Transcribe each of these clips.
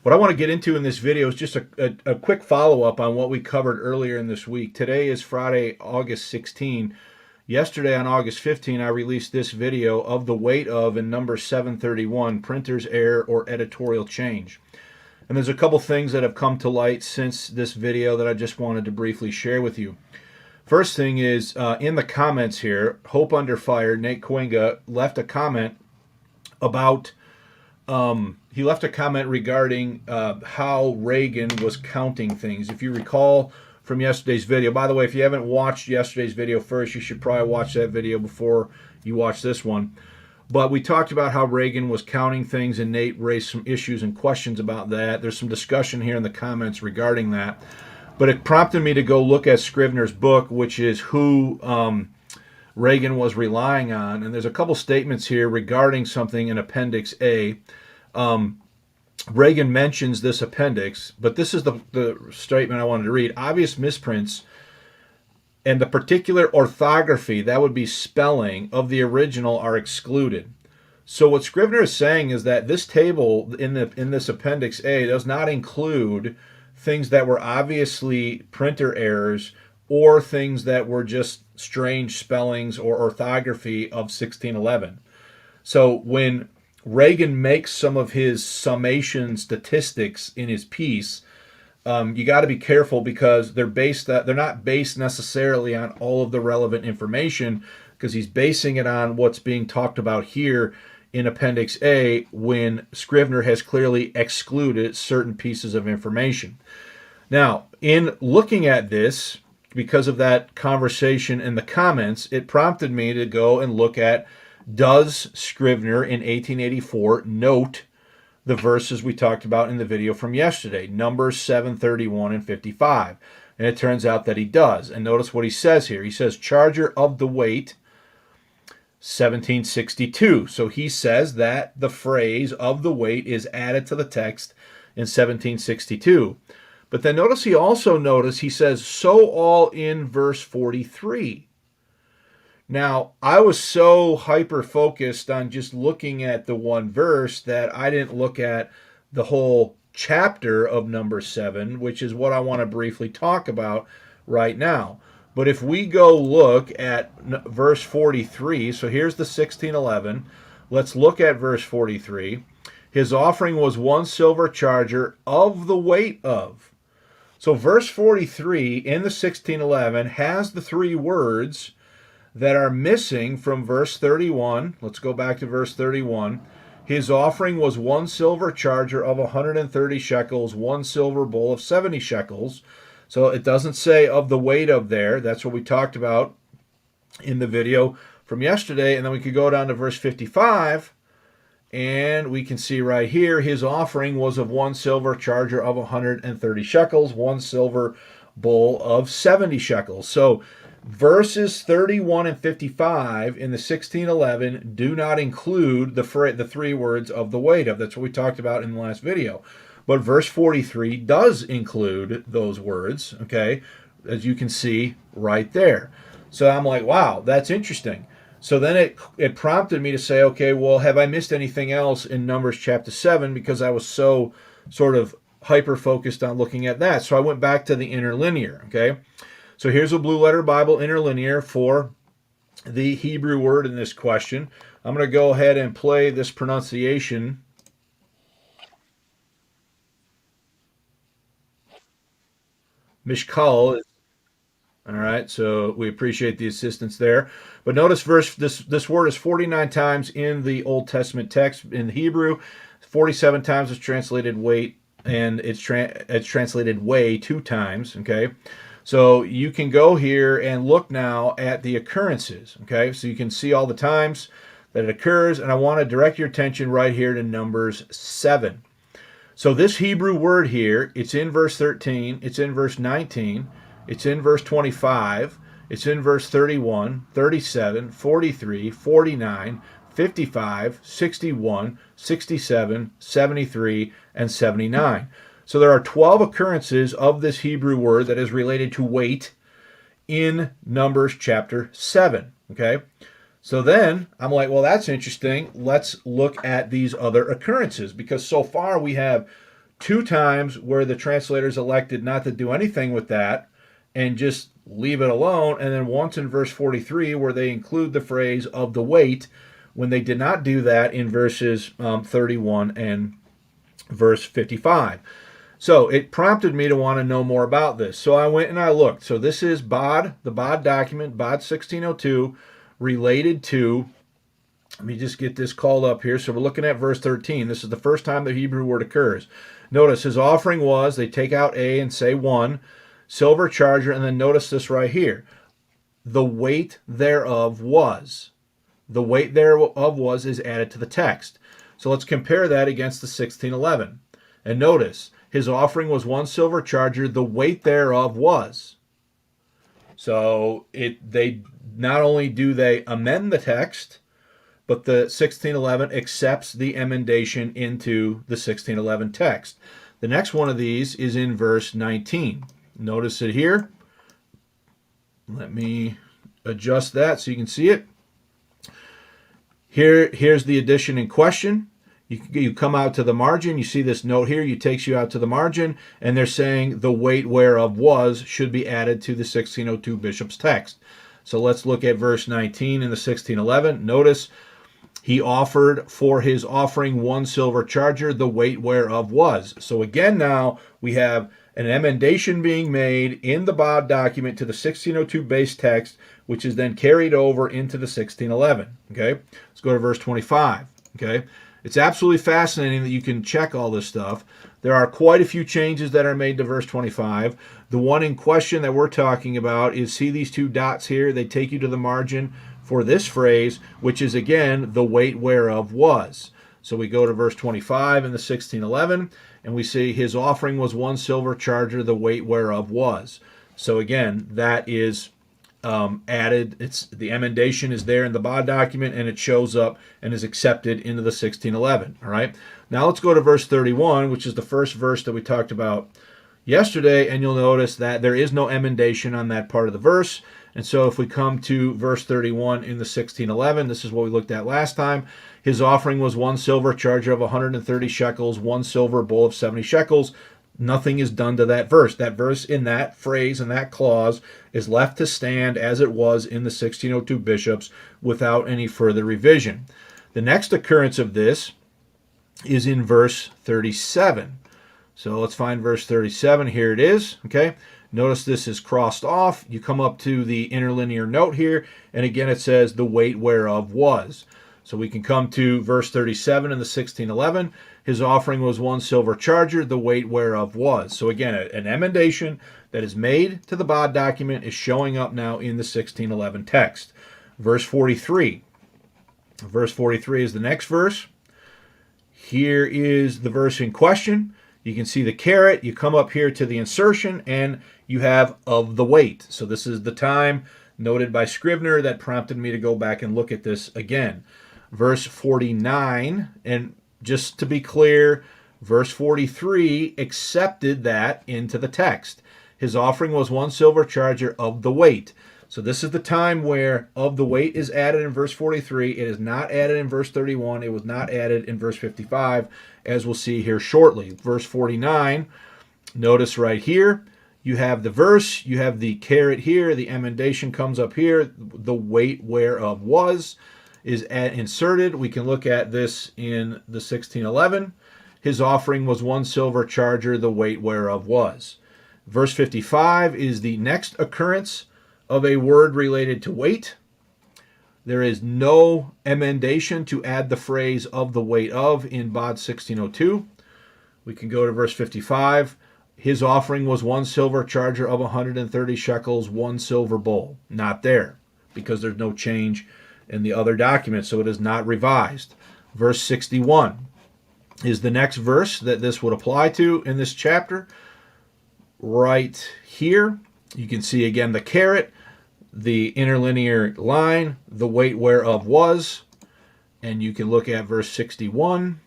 What I want to get into in this video is just a quick follow-up on what we covered earlier in this week. Today is Friday, August 16. Yesterday on August 15, I released this video of the weight of in number 731, printer's error or editorial change. And there's a couple things that have come to light since this video that I just wanted to briefly share with you. First thing is in the comments here, Hope Under Fire, Nate Coinga left a comment about he left a comment regarding how Reagan was counting things. If you recall from yesterday's video, by the way, if you haven't watched yesterday's video first, you should probably watch that video before you watch this one. But we talked about how Reagan was counting things, and Nate raised some issues and questions about that. There's some discussion here in the comments regarding that. But it prompted me to go look at Scrivener's book, which is who Reagan was relying on. And there's a couple statements here regarding something in Appendix A. Reagan mentions this appendix, but this is the statement I wanted to read. Obvious misprints and the particular orthography, that would be spelling, of the original are excluded. So what Scrivener is saying is that this table in this Appendix A does not include things that were obviously printer errors or things that were just strange spellings or orthography of 1611. So when Reagan makes some of his summation statistics in his piece, you got to be careful because they're not based necessarily on all of the relevant information, because he's basing it on what's being talked about here in Appendix A when Scrivener has clearly excluded certain pieces of information. Now, in looking at this, because of that conversation in the comments, it prompted me to go and look at, does Scrivener in 1884 note the verses we talked about in the video from yesterday, Numbers 7:31 and 55? And it turns out that he does. And notice what he says here. He says, charger of the weight, 1762. So he says that the phrase of the weight is added to the text in 1762. But then notice he says, so all in verse 43. Now, I was so hyper-focused on just looking at the one verse that I didn't look at the whole chapter of number 7, which is what I want to briefly talk about right now. But if we go look at verse 43, so here's the 1611. Let's look at verse 43. His offering was 1 silver charger of the weight of. So verse 43 in the 1611 has the three words that are missing from verse 31. Let's go back to verse 31. His offering was 1 silver charger of 130 shekels, 1 silver bowl of 70 shekels. So it doesn't say of the weight of there. That's what we talked about in the video from yesterday. And then we could go down to verse 55, and we can see right here, his offering was of 1 silver charger of 130 shekels, 1 silver bowl of 70 shekels. So verses 31 and 55 in the 1611 do not include the three words of the weight of. That's what we talked about in the last video. But verse 43 does include those words, okay, as you can see right there. So I'm like, wow, that's interesting. So then it prompted me to say, okay, well, have I missed anything else in Numbers chapter 7? Because I was so sort of hyper-focused on looking at that. So I went back to the interlinear, okay? So here's a Blue Letter Bible interlinear for the Hebrew word in this question. I'm going to go ahead and play this pronunciation. Mishkal. All right, so we appreciate the assistance there. But notice this word is 49 times in the Old Testament text in Hebrew. 47 times it's translated weight, and it's translated way 2 times, okay? So you can go here and look now at the occurrences, okay? So you can see all the times that it occurs, and I want to direct your attention right here to Numbers 7. So this Hebrew word here, it's in verse 13, it's in verse 19, it's in verse 25, it's in verse 31, 37, 43, 49, 55, 61, 67, 73, and 79. So there are 12 occurrences of this Hebrew word that is related to weight in Numbers chapter 7, okay? So then I'm like, well, that's interesting. Let's look at these other occurrences, because so far we have 2 times where the translators elected not to do anything with that and just leave it alone, and then once in verse 43 where they include the phrase of the weight when they did not do that in verses 31 and verse 55. So it prompted me to want to know more about this. So I went and I looked. So this is BOD, the BOD document, BOD 1602, related to, let me just get this called up here. So we're looking at verse 13. This is the first time the Hebrew word occurs. Notice his offering was, they take out A and say 1, silver charger, and then notice this right here. The weight thereof was. The weight thereof was is added to the text. So let's compare that against the 1611. And notice, his offering was 1 silver charger, the weight thereof was. So they not only do they amend the text, but the 1611 accepts the emendation into the 1611 text. The next one of these is in verse 19. Notice it here. Let me adjust that so you can see it. Here's the addition in question. You come out to the margin, you see this note here, it takes you out to the margin, and they're saying the weight whereof was should be added to the 1602 bishop's text. So let's look at verse 19 in the 1611. Notice, he offered for his offering 1 silver charger, the weight whereof was. So again now, we have an emendation being made in the BOD document to the 1602 base text, which is then carried over into the 1611. Okay, let's go to verse 25. Okay, it's absolutely fascinating that you can check all this stuff. There are quite a few changes that are made to verse 25. The one in question that we're talking about is, see these 2 dots here? They take you to the margin for this phrase, which is again, the weight whereof was. So we go to verse 25 in the 1611, and we see his offering was 1 silver charger, the weight whereof was. So again, that is added. It's the emendation is there in the BOD document, and it shows up and is accepted into the 1611. All right. Now let's go to verse 31, which is the first verse that we talked about yesterday, and you'll notice that there is no emendation on that part of the verse. And so if we come to verse 31 in the 1611, this is what we looked at last time. His offering was 1 silver charger of 130 shekels, 1 silver bowl of 70 shekels. Nothing is done to that verse. That verse in that phrase and that clause is left to stand as it was in the 1602 bishops without any further revision. The next occurrence of this is in verse 37. So let's find verse 37. Here it is. Okay. Notice this is crossed off. You come up to the interlinear note here, and again it says the weight whereof was. So we can come to verse 37 in the 1611. His offering was 1 silver charger, the weight whereof was. So again, an emendation that is made to the BOD document is showing up now in the 1611 text. Verse 43. Verse 43 is the next verse. Here is the verse in question. You can see the caret. You come up here to the insertion, and you have of the weight. So this is the time noted by Scrivener that prompted me to go back and look at this again. Verse 49, and just to be clear, verse 43 accepted that into the text. His offering was 1 silver charger of the weight. So this is the time where of the weight is added in verse 43. It is not added in verse 31. It was not added in verse 55, as we'll see here shortly. Verse 49, notice right here, you have the verse, you have the caret here, the emendation comes up here, the weight whereof was is inserted. We can look at this in the 1611. His offering was 1 silver charger, the weight whereof was. Verse 55 is the next occurrence of a word related to weight. There is no emendation to add the phrase of the weight of in BOD 1602. We can go to verse 55. His offering was 1 silver charger of 130 shekels, 1 silver bowl. Not there, because there's no change in the other document, so it is not revised. Verse 61 is the next verse that this would apply to in this chapter. Right here, you can see again the caret, the interlinear line, the weight whereof was, and you can look at verse 61.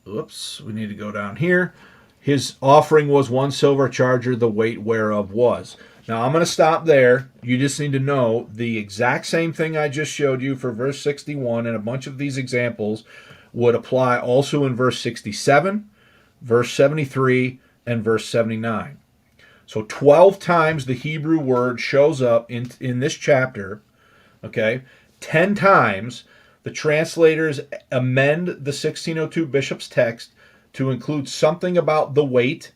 Oops, we need to go down here. His offering was 1 silver charger, the weight whereof was. Now I'm going to stop there. You just need to know the exact same thing I just showed you for verse 61 and a bunch of these examples would apply also in verse 67, verse 73, and verse 79. So 12 times the Hebrew word shows up in this chapter, okay? 10 times the translators amend the 1602 bishop's text to include something about the weight,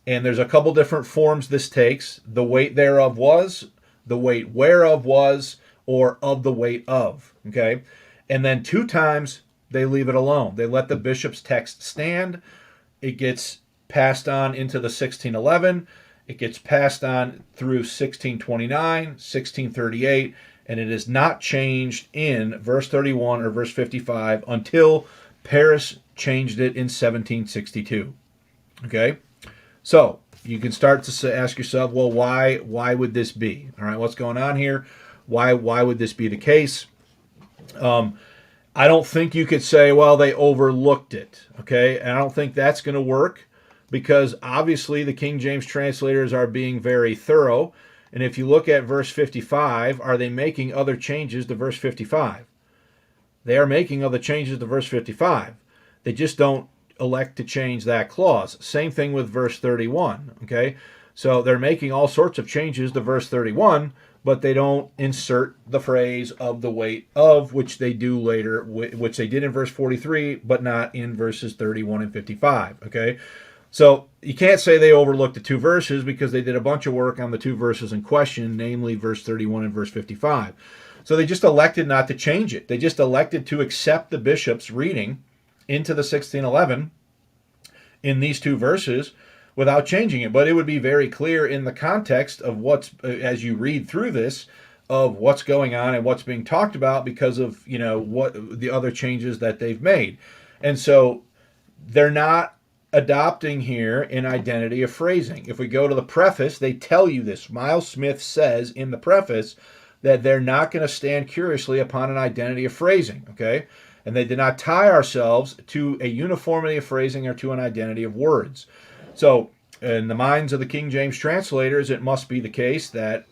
and there's a couple different forms this takes. The weight thereof was, the weight whereof was, or of the weight of, okay? And then 2 times they leave it alone. They let the bishop's text stand. It gets passed on into the 1611. It gets passed on through 1629, 1638, and it is not changed in verse 31 or verse 55 until Paris changed it in 1762. Okay? So, you can start to ask yourself, well, why would this be? All right, what's going on here? Why would this be the case? I don't think you could say, well, they overlooked it. Okay? And I don't think that's going to work, because obviously the King James translators are being very thorough. And if you look at verse 55, are they making other changes to verse 55? They are making other changes to verse 55. They just don't elect to change that clause. Same thing with verse 31, okay? So they're making all sorts of changes to verse 31, but they don't insert the phrase of the weight of, which they do later, which they did in verse 43, but not in verses 31 and 55, okay? So you can't say they overlooked the 2 verses, because they did a bunch of work on the 2 verses in question, namely verse 31 and verse 55. So they just elected not to change it. They just elected to accept the bishop's reading into the 1611 in these 2 verses without changing it. But it would be very clear in the context of what's, as you read through this, of what's going on and what's being talked about, because of, what the other changes that they've made. And so they're not adopting here an identity of phrasing. If we go to the preface, they tell you this. Miles Smith says in the preface that they're not going to stand curiously upon an identity of phrasing, okay? And they did not tie ourselves to a uniformity of phrasing or to an identity of words. So in the minds of the King James translators, it must be the case that,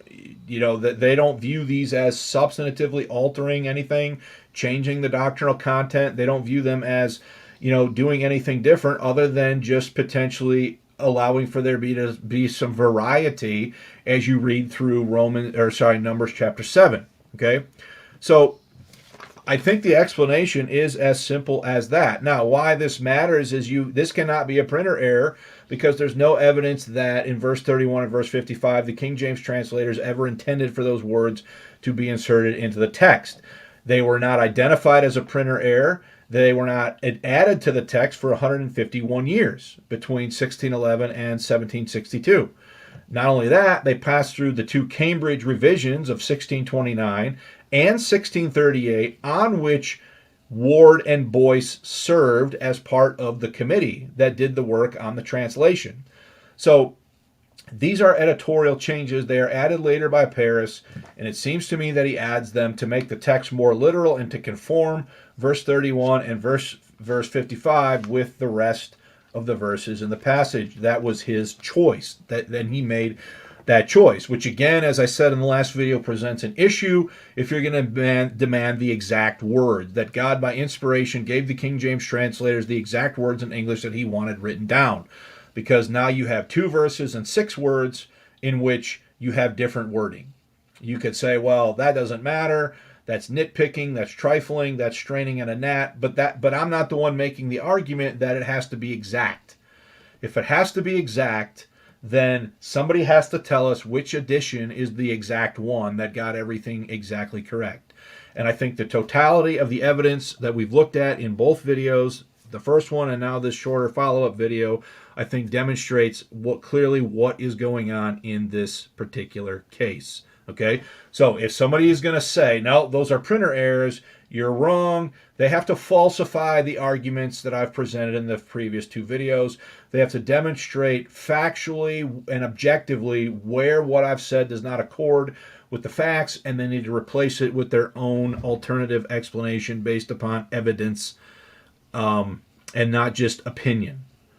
that they don't view these as substantively altering anything, changing the doctrinal content. They don't view them as doing anything different other than just potentially allowing for there to be some variety as you read through Numbers chapter 7. Okay? So I think the explanation is as simple as that. Now, why this matters is this cannot be a printer error, because there's no evidence that in verse 31 and verse 55 the King James translators ever intended for those words to be inserted into the text. They were not identified as a printer error. They were not added to the text for 151 years between 1611 and 1762. Not only that, they passed through the 2 Cambridge revisions of 1629 and 1638, on which Ward and Boyce served as part of the committee that did the work on the translation. So these are editorial changes. They are added later by Paris, and it seems to me that he adds them to make the text more literal and to conform verse 31 and verse 55 with the rest of the verses in the passage. That was his choice. Then he made that choice, which again, as I said in the last video, presents an issue if you're going to demand the exact words, that God by inspiration gave the King James translators the exact words in English that he wanted written down. Because now you have 2 verses and 6 words in which you have different wording. You could say, well, that doesn't matter. That's nitpicking, that's trifling, that's straining at a gnat. But I'm not the one making the argument that it has to be exact. If it has to be exact, then somebody has to tell us which edition is the exact one that got everything exactly correct. And I think the totality of the evidence that we've looked at in both videos, the first one and now this shorter follow-up video, I think demonstrates clearly what is going on in this particular case. Okay, so if somebody is going to say, no, those are printer errors, you're wrong. They have to falsify the arguments that I've presented in the previous 2 videos. They have to demonstrate factually and objectively where what I've said does not accord with the facts, and they need to replace it with their own alternative explanation based upon evidence and not just opinion.